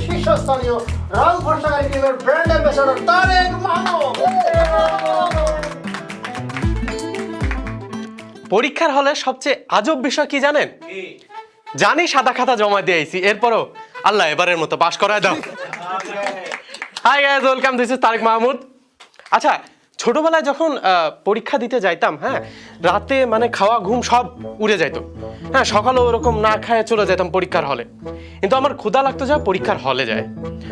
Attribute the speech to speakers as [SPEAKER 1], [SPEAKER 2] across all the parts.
[SPEAKER 1] শীর্ষস্থানীয় রাল ভরসাকারী টিমের brand ambassador Tarique Mahmud.
[SPEAKER 2] পরীক্ষার হলে সবচেয়ে আজব বিষয় কি জানেন? জানি সাদা খাতা জমা দিয়ে আইছি, এরপরও আল্লাহ এবারের মতো পাশ করায় দাও। Hi guys, welcome, this is Tareq Mahmud. আচ্ছা, ছোটবেলায় যখন পরীক্ষা দিতে যাইতাম, হ্যাঁ, রাতে মানে খাওয়া ঘুম সব উড়ে যাইতো। হ্যাঁ, সকালে ওরকম না খায় চলে যেতাম পরীক্ষার হলে। কিন্তু আমার ক্ষুধা লাগতো যা পরীক্ষার হলে যায়।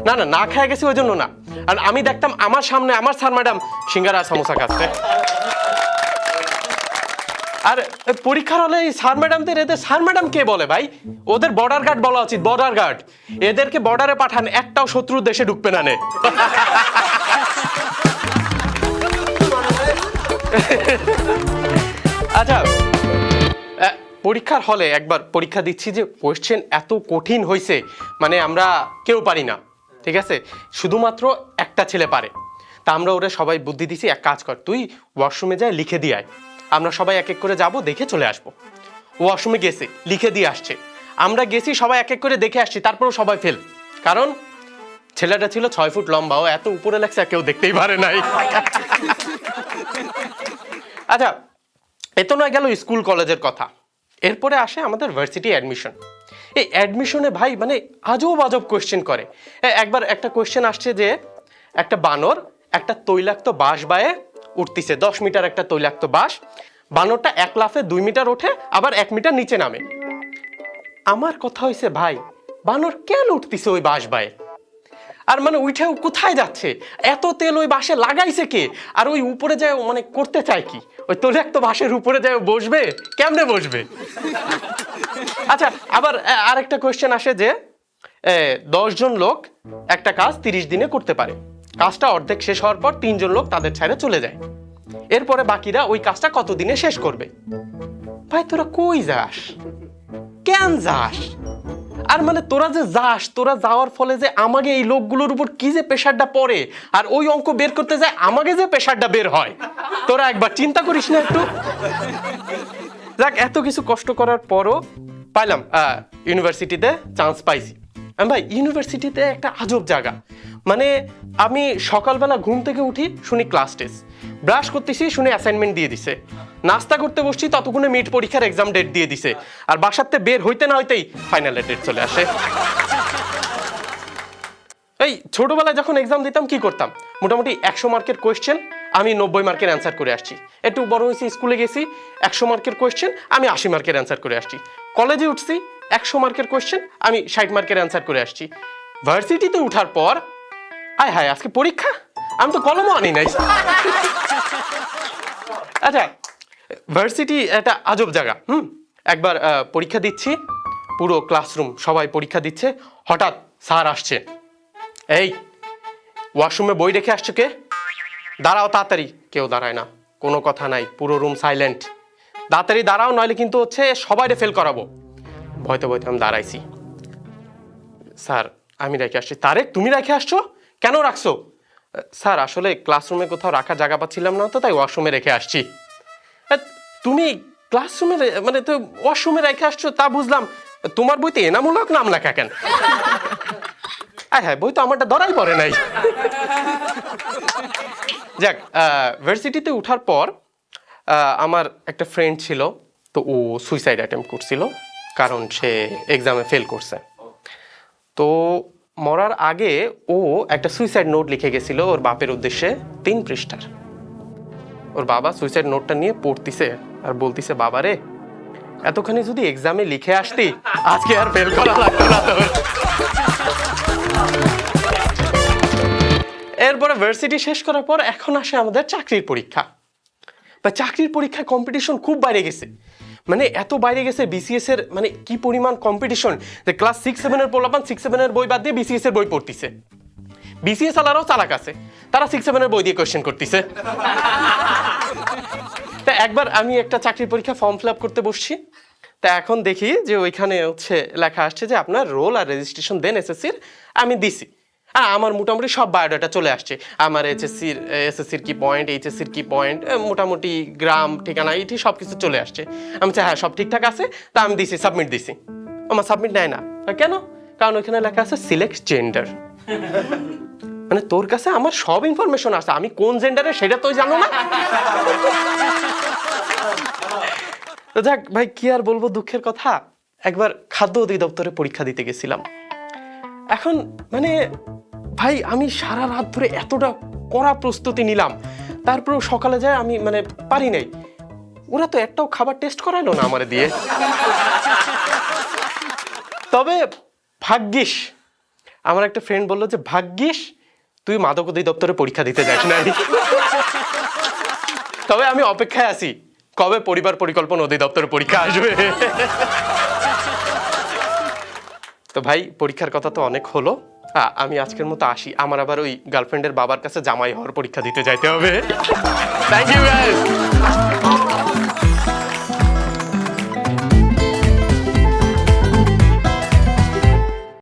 [SPEAKER 2] না না, না খায় গেছি ওই জন্য না, আর আমি দেখতাম আমার সামনে আমার স্যার ম্যাডাম সিঙ্গারা সমোসা খাচ্ছে। আর পরীক্ষার হলে এই স্যার ম্যাডামদের, এদের স্যার ম্যাডাম কে বলে ভাই? ওদের বর্ডার গার্ড বলা উচিত, বর্ডার গার্ড। এদেরকে বর্ডারে পাঠান, একটাও শত্রুর দেশে ঢুকবে না নে। আচ্ছা, পরীক্ষার হলে একবার পরীক্ষা দিচ্ছি যে কোয়েশ্চেন এত কঠিন হয়েছে, মানে আমরা কেউ পারি না, ঠিক আছে, শুধুমাত্র একটা ছেলে পারে। তা আমরা ওরা সবাই বুদ্ধি দিছি, এক কাজ কর, তুই ওয়াশরুমে যায় লিখে দিয়ে আয়, আমরা সবাই এক এক করে যাব, দেখে চলে আসবো। ওয়াশরুমে গেছে, লিখে দিয়ে আসছে, আমরা গেছি সবাই এক এক করে দেখে আসছি, তারপরেও সবাই ফেল। কারণ ছেলেটা ছিল 6 ফুট লম্বা, ও এত উপরে লেখছে কেউ দেখতেই পারে নাই। আচ্ছা, এত নয় গেল স্কুল কলেজের কথা, এরপরে আসে আমাদের ভার্সিটি অ্যাডমিশন। এই অ্যাডমিশনে ভাই মানে আজব আজব কোয়েশ্চেন করে। একবার একটা কোয়েশ্চেন আসছে যে একটা বানর একটা তৈলাক্ত বাঁশ বায়ে উঠতিছে, 10 মিটার একটা তৈলাক্ত বাঁশ, বানরটা 1 লাফে 2 মিটার ওঠে, আবার 1 মিটার নিচে নামে। আমার কথা হয়েছে ভাই, বানর কেন উঠতিছে ওই বাঁশ বায়ে? আর মানে উঠেও কোথায় যাচ্ছে? এত তেল ওই বাঁশে লাগাইছে কে? আর ওই উপরে যায় মানে করতে চায় কি? ওই তৈলাক্ত বাঁশের উপরে যায় বসবে, কেমনে বসবে? আচ্ছা, আবার আরেকটা কোয়েশ্চেন আসে যে 10 জন লোক একটা কাজ 30 দিনে করতে পারে, কাজটা অর্ধেক শেষ হওয়ার পর 3 জন লোক তাদের ছেড়ে চলে যায়, এরপরে বাকিরা ওই কাজটা কত দিনে শেষ করবে? ভাই তোরা কই যাস, কেন যাস? আর মানে তোরা যে যাস, তোরা যাওয়ার ফলে যে আমাকে এই লোকগুলোর উপর কি যে প্রেশারটা পড়ে, আর ওই অঙ্ক বের করতে যায় আমাকে যে প্রেশারটা বের হয়, তোরা একবার চিন্তা করিস না একটু? যাক, এত কিছু কষ্ট করার পরও পাইলাম ইউনিভার্সিটিতে চান্স পাইছি। ভাই ইউনিভার্সিটিতে একটা আজব জায়গা, মানে আমি সকালবেলা ঘুম থেকে উঠি, শুনি ক্লাস টেস্ট, ব্রাশ করতেছি শুনি অ্যাসাইনমেন্ট দিয়ে দিছে, নাস্তা করতে বসছি ততক্ষণে মিড পরীক্ষার এক্সাম ডেট দিয়ে দিছে, আর বাসাতে বের হইতে না হইতেই ফাইনালের ডেট চলে আসে। এই ছোটবেলায় যখন এক্সাম দিতাম কি করতাম, মোটামুটি 100 মার্কের কোয়েশ্চেন আমি 90 মার্কের অ্যান্সার করে আসছি। একটু বড় হয়েছি, স্কুলে গেছি, 100 মার্কের কোয়েশ্চেন আমি 80 মার্কের অ্যান্সার করে আসছি। কলেজে উঠছি, 100 মার্কের কোয়েশ্চেন আমি 60 মার্কের অ্যান্সার করে আসছি। ভার্সিটিতে উঠার পর আয় হায় আজকে পরীক্ষা, আমি তো কলমও আনি নাই। আচ্ছা, ভার্সিটি একটা আজব জায়গা। একবার পরীক্ষা দিচ্ছি, পুরো ক্লাসরুম সবাই পরীক্ষা দিচ্ছে, হঠাৎ স্যার আসছে, এই ওয়াশরুমে বই রেখে আসছো কে? দাঁড়াও তাড়াতাড়ি। কেউ দাঁড়ায় না, কোনো কথা নাই, পুরো রুম সাইলেন্ট। তাড়াতাড়ি দাঁড়াও, নইলে কিন্তু হচ্ছে সবাইরে ফেল করাবো। ভয়তে ভয়তে আমি দাঁড়াইছি। স্যার আমি রেখে আসছি। তারেক তুমি রেখে আসছো কেন? রাখছো? স্যার আসলে ক্লাসরুমে কোথাও রাখার জায়গা পাচ্ছিলাম না তো, তাই ওয়াশরুমে রেখে আসছি। তুমি ক্লাসরুমে মানে তো ওয়াশরুমে রেখে আসছো তা বুঝলাম, তোমার বইতে এনামূলক নাম লেখা কেন? হ্যাঁ, বই তো আমারটা ধরাই পড়ে নাই। যাক, ভার্সিটিতে উঠার পর আমার একটা ফ্রেন্ড ছিল, তো ও সুইসাইড অ্যাটেম্প্ট করছিল, কারণ সে এক্সামে ফেল করছে। তো মরার আগে ও একটা সুইসাইড নোট লিখে গেছিল ওর বাপের উদ্দেশ্যে, 3 পৃষ্ঠার। ওর বাবা সুইসাইড নোটটা নিয়ে পড়তিছে আর বলতিছে, বাবা রে, এতখানি যদি এক্সামে লিখে আসতি আজকে আর ফেল করা লাগতো না তোর। এরপরে ভার্সিটি শেষ করার পর এখন আসে আমাদের চাকরির পরীক্ষা। বা চাকরির পরীক্ষায় কম্পিটিশন খুব বাইরে গেছে, মানে এত বাইরে গেছে বিসিএস এর, মানে কি পরিমাণ কম্পিটিশন যে ক্লাস 6-7 এর পোলাপান 6-7 এর বই বাদ দিয়ে বিসিএস এর বই পড়তিছে। বিসিএস আলারাও চালাক আছে, তারা 6-7 এর বই দিয়ে কোয়েশ্চেন করতেছে। তা একবার আমি একটা চাকরির পরীক্ষা ফর্ম ফিল আপ করতে বসছি, তা এখন দেখি যে ওইখানে হচ্ছে লেখা আসছে যে আপনার রোল আর রেজিস্ট্রেশন দেন এসএসসির। আমি দিছি, আমার মোটামুটি সব বায়োডাটা চলে আসছে। আমার এসএসসির কি পয়েন্ট, এইচএসসির কি পয়েন্ট, মোটামুটি গ্রাম ঠিকানা এইটি সব কিছু চলে আসছে। আমি বলছি হ্যাঁ সব ঠিকঠাক আছে। তা আমি দিছি, সাবমিট দিছি। আমার সাবমিট নেয় না। কেন? কারণ ওইখানে লেখা আছে সিলেক্ট জেন্ডার। মানে তোর কাছে আমার সব ইনফরমেশন আছে, আমি কোন জেন্ডারে সেটা তুই জানো না। তো যাক ভাই, কি আর বলবো, দুঃখের কথা। একবার খাদ্য অধিদপ্তরে পরীক্ষা দিতে গেছিলাম। এখন মানে ভাই আমি সারা রাত ধরে এতটা কড়া প্রস্তুতি নিলাম, তারপরেও সকালে যায় আমি মানে পারি নাই। ওরা তো একটাও খাবার টেস্ট করাইলো না আমারে দিয়ে। তবে ভাগ্যিস আমার একটা ফ্রেন্ড বললো যে ভাগ্যিস তুই মাদক অধিদপ্তরে পরীক্ষা দিতে যাস না। তবে আমি অপেক্ষায় আছি কবে পরিবার পরিকল্পনা অধিদপ্তরের পরীক্ষা আসবে। তো ভাই পরীক্ষার কথা তো অনেক হলো, আমি আজকের মতো আসি। আমার আবার ওই গার্লফ্রেন্ডের বাবার কাছে জামাই হওয়ার পরীক্ষা দিতে যাইতে হবে। Thank you guys.